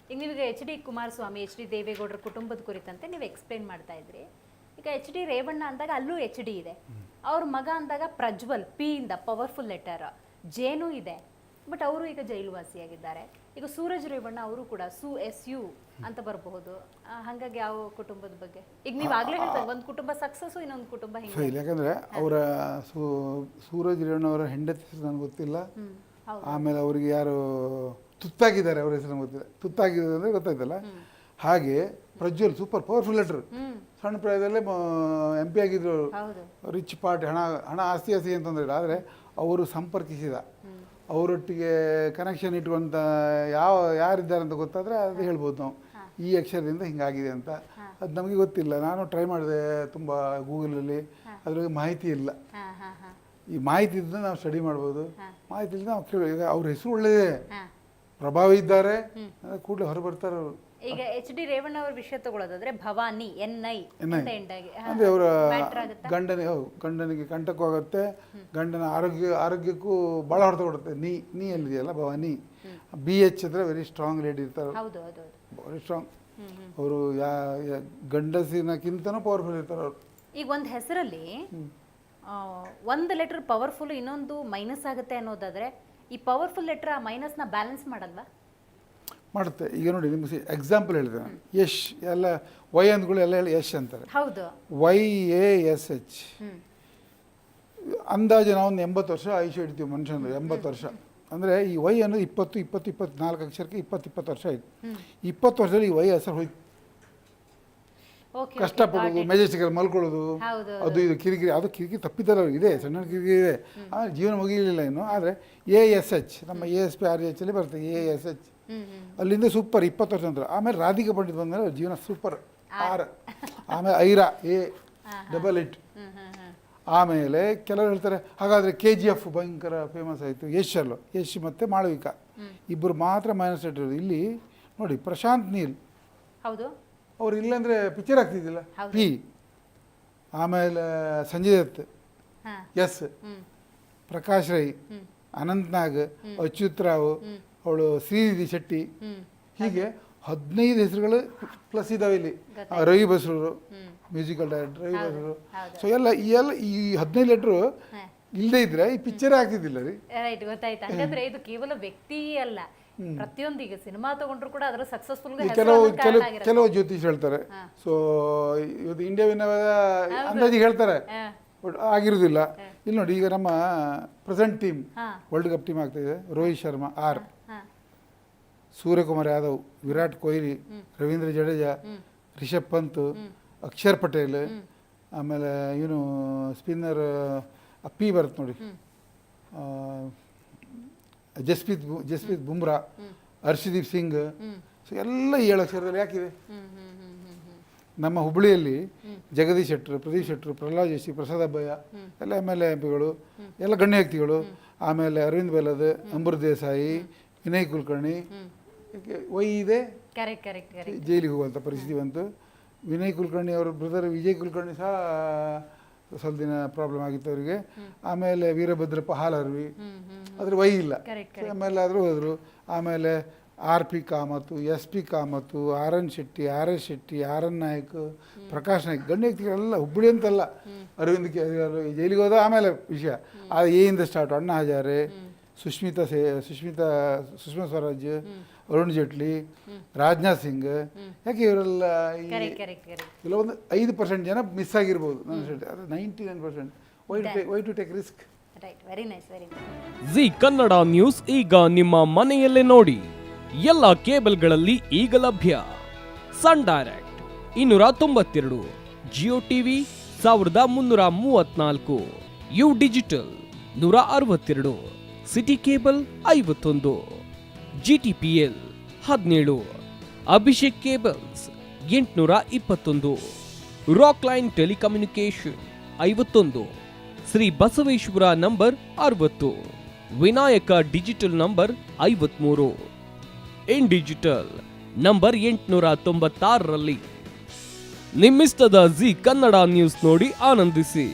ಈಗ ನೀವೀಗ H D Kumaraswamy, H D ದೇವೇಗೌಡರ ಕುಟುಂಬದ ಕುರಿತಂತೆ ನೀವು ಎಕ್ಸ್ಪ್ಲೇನ್ ಮಾಡ್ತಾ ಇದ್ರಿ. ಈಗ ಎಚ್ ಡಿ ರೇವಣ್ಣ ಅಂದಾಗ ಅಲ್ಲೂ ಎಚ್ ಡಿ ಇದೆ, ಅವ್ರ ಮಗ ಅಂದಾಗ ಪ್ರಜ್ವಲ್ ಪಿ ಇಂದ ಪವರ್ಫುಲ್ ಲೆಟರ್, ಜೇನು ಇದೆ, ಬಟ್ ಅವರು ಈಗ ಜೈಲುವಾಸಿಯಾಗಿದ್ದಾರೆ. ಈಗ ಸೂರಜ್ ರೇವಣ್ಣ ಅವರು ಕೂಡ SU ಅಂತ ಬರಬಹುದು. ಹಾಗಾಗಿ ಯಾವ ಕುಟುಂಬದ ಬಗ್ಗೆ ಈಗ ನೀವು ಆಗ್ಲೇ ಹೇಳ್ತಾರೆ, ಒಂದು ಕುಟುಂಬ ಸಕ್ಸಸ್, ಇನ್ನೊಂದು ಕುಟುಂಬ ಹಿಂಗೆ. ಯಾಕಂದ್ರೆ ಅವರ ಸೂರಜ್ ರೇವಣ್ಣ ಅವರ ಹೆಂಡತಿ ನನಗೆ ಗೊತ್ತಿಲ್ಲ. ಆಮೇಲೆ ಅವರಿಗೆ ಯಾರು ತುತ್ತಾಗಿದ್ದಾರೆ ಅವ್ರ ಹೆಸರು ಗೊತ್ತಿಲ್ಲ. ತುತ್ತಾಗಿದ್ದಾರೆ ಅಂದರೆ ಗೊತ್ತಾಯ್ತಲ್ಲ. ಹಾಗೆ ಪ್ರಜ್ವಲ್ ಸೂಪರ್ ಪವರ್ಫುಲ್ ಲೆಟರ್, ಸಣ್ಣ ಪ್ರಾಯದಲ್ಲೇ MP ಆಗಿದ್ರು. ರಿಚ್ ಪಾರ್ಟಿ, ಹಣ ಆಸ್ತಿ ಅಂತಂದ್ರೆ, ಆದರೆ ಅವರು ಸಂಪರ್ಕಿಸಿದ, ಅವರೊಟ್ಟಿಗೆ ಕನೆಕ್ಷನ್ ಇಟ್ಕೊಂತ ಯಾರಿದ್ದಾರೆ ಅಂತ ಗೊತ್ತಾದರೆ ಅದು ಹೇಳ್ಬೋದು ನಾವು, ಈ ಅಕ್ಷರದಿಂದ ಹಿಂಗಾಗಿದೆ ಅಂತ. ಅದು ನಮಗೆ ಗೊತ್ತಿಲ್ಲ. ನಾನು ಟ್ರೈ ಮಾಡಿದೆ ತುಂಬ ಗೂಗಲಲ್ಲಿ, ಅದ್ರ ಮಾಹಿತಿ ಇಲ್ಲ. ಈ ಮಾಹಿತಿ ಇದ್ದರೆ ನಾವು ಸ್ಟಡಿ ಮಾಡ್ಬೋದು, ಮಾಹಿತಿ ಇಲ್ಲದೆ ನಾವು ಕೇಳಿ. ಈಗ ಅವ್ರ ಹೆಸರು ಒಳ್ಳೆಯದೇ, ಪ್ರಭಾವಿ ಇದ್ದಾರೆ, ಕೂಡಲೇ ಹೊರ ಬರ್ತಾರೆ ಅವರು. ಈಗ ಎಚ್ ಡಿ ರೇವಣ್ಣ ಅವ್ರ ವಿಷಯ ತಗೊಳ್ಳೋದಾದ್ರೆ ಭವಾನಿ NI ಅಂದರೆ ಅವರ ಗಂಡನಿಗೆ ಕಂಟಕವಾಗುತ್ತೆ, ಗಂಡನ ಆರೋಗ್ಯಕ್ಕೂ ಭಾಳ ಹೊಡೆತ ಕೊಡುತ್ತೆ. ನೀ ಎಲ್ಲಿದೆಯಲ್ಲ ಭವಾನಿ, BH ಅಂದರೆ ವೆರಿ ಸ್ಟ್ರಾಂಗ್ ಲೇಡಿ ಇರ್ತಾರೆ, ವೆರಿ ಸ್ಟ್ರಾಂಗ್. ಅವರು ಗಂಡಸಿನಕ್ಕಿಂತನೂ ಪವರ್ಫುಲ್ ಇರ್ತಾರೆ ಅವರು. ಈಗ ಒಂದು ಹೆಸರಲ್ಲಿ ಒಂದು ಲೆಟರ್ ಪವರ್ಫುಲ್, ಇನ್ನೊಂದು ಮೈನಸ್ ಆಗುತ್ತೆ ಅನ್ನೋದಾದ್ರೆ, ಈ ಪವರ್ಫುಲ್ ಲೆಟರ್ ಆ ಮೈನಸ್ನ ಬ್ಯಾಲೆನ್ಸ್ ಮಾಡಲ್ವಾ? ಮಾಡುತ್ತೆ. ಈಗ ನೋಡಿ, ನಿಮ್ಗೆ ಎಕ್ಸಾಂಪಲ್ ಹೇಳಿದೆ ನಾನು, ಯಶ್ ಎಲ್ಲ ವೈ ಅಂದ್ಗಳು ಎಲ್ಲ ಹೇಳಿ ಯಶ್ ಅಂತಾರೆ. ಹೌದು, YASH. ಅಂದಾಜು ನಾವೊಂದು 80 ವರ್ಷ ಆಯುಷ್ಯ ಹಿಡಿತೀವಿ ಮನುಷ್ಯಂದು. 80 ವರ್ಷ ಅಂದರೆ ಈ ವೈ ಅನ್ನೋದು 24 ಅಕ್ಷರಕ್ಕೆ 20 ವರ್ಷ ಆಯಿತು. 20 ವರ್ಷದಲ್ಲಿ ಈ ವೈ ಹೆಸರು ಹೋಯ್ತು. ಕಷ್ಟಪಡೋದು, ಮೆಜೆಸ್ಟಿಕಲ್ಲಿ ಮಲ್ಕೊಳ್ಳೋದು, ಅದು ಇದು ಕಿರಿಕಿರಿ, ಅದು ಕಿರಿಕಿರಿ ತಪ್ಪಿದ್ದಾರೆ ಇದೆ, ಸಣ್ಣ ಕಿರಿಕಿರಿ ಇದೆ. ಆಮೇಲೆ ಜೀವನ ಮುಗಿಲಿಲ್ಲ ಇನ್ನು. ಆದರೆ ASH, ನಮ್ಮ ASP RH ಅಲ್ಲಿ ಬರ್ತದೆ ASH. ಅಲ್ಲಿಂದ ಸೂಪರ್ 20 ವರ್ಷ ನಂತರ. ಆಮೇಲೆ ರಾಧಿಕಾ ಪಂಡಿತ್ ಬಂದಮೇಲೆ ಜೀವನ ಸೂಪರ್ R. ಆಮೇಲೆ ಐರಾ A8. ಆಮೇಲೆ ಕೆಲವರು ಹೇಳ್ತಾರೆ ಹಾಗಾದರೆ KGF ಭಯಂಕರ ಫೇಮಸ್ ಆಯಿತು. ಯಶ್ ಮತ್ತು ಮಾಳವಿಕಾ ಇಬ್ಬರು ಮಾತ್ರ ಮೈನಸ್ ಇಟ್ಟಿರೋದು. ಇಲ್ಲಿ ನೋಡಿ, ಪ್ರಶಾಂತ್ ನೀಲ್ ಹೌದು, ಅವ್ರು ಇಲ್ಲಾಂದರೆ ಪಿಕ್ಚರ್ ಆಗ್ತಿದ್ದಿಲ್ಲ. P. ಆಮೇಲೆ ಸಂಜಯ್ ದತ್ S, ಪ್ರಕಾಶ್ ರೈ, ಅನಂತ್ ನಾಗ್, ಅಚ್ಯುತ್ ರಾವ್, ಅವಳು ಶ್ರೀನಿಧಿ ಶೆಟ್ಟಿ, ಹೀಗೆ 15 ಹೆಸರುಗಳು ಪ್ಲಸ್ ಇದಾವೆ ಇಲ್ಲಿ. Ravi Basrur musical director, Ravi Basrur. So ಈ 15 ಲೆಟ್ರು ಇಲ್ಲದೆ ಇದ್ರೆ ಈ ಪಿಕ್ಚರೇ ಆಗ್ತಿದ್ದಿಲ್ಲ ರೀ. ರೈಟ್, ಗೊತ್ತಾಯ್ತು. ಹಾಗಾದ್ರೆ ಇದು ಕೇವಲ ವ್ಯಕ್ತಿ ಅಲ್ಲ, ಪ್ರತಿಯೊಂದು ಈಗ ಸಿನಿಮಾ ತಗೊಂಡ್ರು ಕೂಡ ಅದರ ಸಕ್ಸಸ್ಫುಲ್ ಕೆಲವು ಜ್ಯೋತಿಷ್ ಹೇಳ್ತಾರೆ. ಸೊ ಇವತ್ತು ಇಂಡಿಯಾವಿನ ಅಂದಾಜಿಗೆ ಹೇಳ್ತಾರೆ, ಆಗಿರುವುದಿಲ್ಲ. ಇಲ್ಲಿ ನೋಡಿ, ಈಗ ನಮ್ಮ present team world cup team ಆಗ್ತಾಯಿದೆ. ರೋಹಿತ್ ಶರ್ಮಾ R, ಸೂರ್ಯಕುಮಾರ್ ಯಾದವ್, ವಿರಾಟ್ ಕೊಹ್ಲಿ, ರವೀಂದ್ರ ಜಡೇಜಾ, ರಿಷಬ್ ಪಂತ್, ಅಕ್ಷರ್ ಪಟೇಲ್, ಆಮೇಲೆ ಇವನು ಸ್ಪಿನ್ನರ್ P ಬರುತ್ತೆ ನೋಡಿ, ಜಸ್ಪ್ರೀತ್ ಬುಮ್ರಾ, ಹರ್ಷದೀಪ್ ಸಿಂಗ್. ಸೊ ಎಲ್ಲ 7 ಅಕ್ಷರದಲ್ಲಿ ಯಾಕಿದೆ. ನಮ್ಮ ಹುಬ್ಬಳ್ಳಿಯಲ್ಲಿ ಜಗದೀಶ್ ಶೆಟ್ಟರು, ಪ್ರದೀಪ್ ಶೆಟ್ಟರು, ಪ್ರಹ್ಲಾದ್ ಜೋಶಿ, ಪ್ರಸಾದ್ ಅಬ್ಬಯ್ಯ ಎಲ್ಲ MLA MPಗಳು, ಎಲ್ಲ ಗಣ್ಯ ವ್ಯಕ್ತಿಗಳು. ಆಮೇಲೆ ಅರವಿಂದ್ ಬೆಲ್ಲದ್, ಅಂಬರ್ ದೇಸಾಯಿ, ವಿನಯ್ ಕುಲಕರ್ಣಿ. ವೈ ಇದೆ, ಜೈಲಿಗೆ ಹೋಗುವಂಥ ಪರಿಸ್ಥಿತಿ ಬಂತು. ವಿನಯ್ ಕುಲಕರ್ಣಿ ಅವರ ಬ್ರದರ್ ವಿಜಯ್ ಕುಲಕರ್ಣಿ ಸಹ ಸ್ವಲ್ಪ ದಿನ ಪ್ರಾಬ್ಲಮ್ ಆಗಿತ್ತು ಅವರಿಗೆ. ಆಮೇಲೆ ವೀರಭದ್ರಪ್ಪ ಹಾಲರ್ವಿ, ಅದ್ರ ವೈ ಇಲ್ಲ. ಆಮೇಲೆ ಆದರೂ ಹೋದರು. ಆಮೇಲೆ RP Kamath, SP Kamath, RN Shetty, RS Shetty, RN Nayak, Prakash Nayak, ಗಣ್ಯ ವ್ಯಕ್ತಿಗಳೆಲ್ಲ. ಹುಬ್ಬಳ್ಳಿ ಅಂತಲ್ಲ, ಅರವಿಂದ್ ಕೇಜ್ರಿವಾಲ್ ಜೈಲಿಗೆ ಹೋದ. ಆಮೇಲೆ ವಿಷಯ ಅದು ಎಯಿಂದ ಸ್ಟಾರ್ಟ್. ಅಣ್ಣಾ ಹಜಾರೆ, ಸುಷ್ಮಾ ಸ್ವರಾಜ್, ಅರುಣ್ ಜೇಟ್ಲಿ, ರಾಜನಾಥ್ ಸಿಂಗ್. ಯಾಕೆ ಇವರೆಲ್ಲ ಕೆಲವೊಂದು 5% ಜನ ಮಿಸ್ ಆಗಿರ್ಬೋದು. ಅದು 99%. Why to take risk. Zee Kannada news ಈಗ ನಿಮ್ಮ ಮನೆಯಲ್ಲೇ ನೋಡಿ. ಎಲ್ಲ ಕೇಬಲ್ಗಳಲ್ಲಿ ಈಗ ಲಭ್ಯ. Sun Direct 292, Jio TV 1334, U digital 162, City cable 51, GTPL 17, Abhishek cables 821, Rockline telecommunication 51, Shri Basaveshwara number 60, Vinayaka digital number 53, in digital number 896ರಲ್ಲಿ. ನಿಮ್ಮಿಸ್ತದ ಜಿ ಕನ್ನಡ ನ್ಯೂಸ್ ನೋಡಿ ಆನಂದಿಸಿ.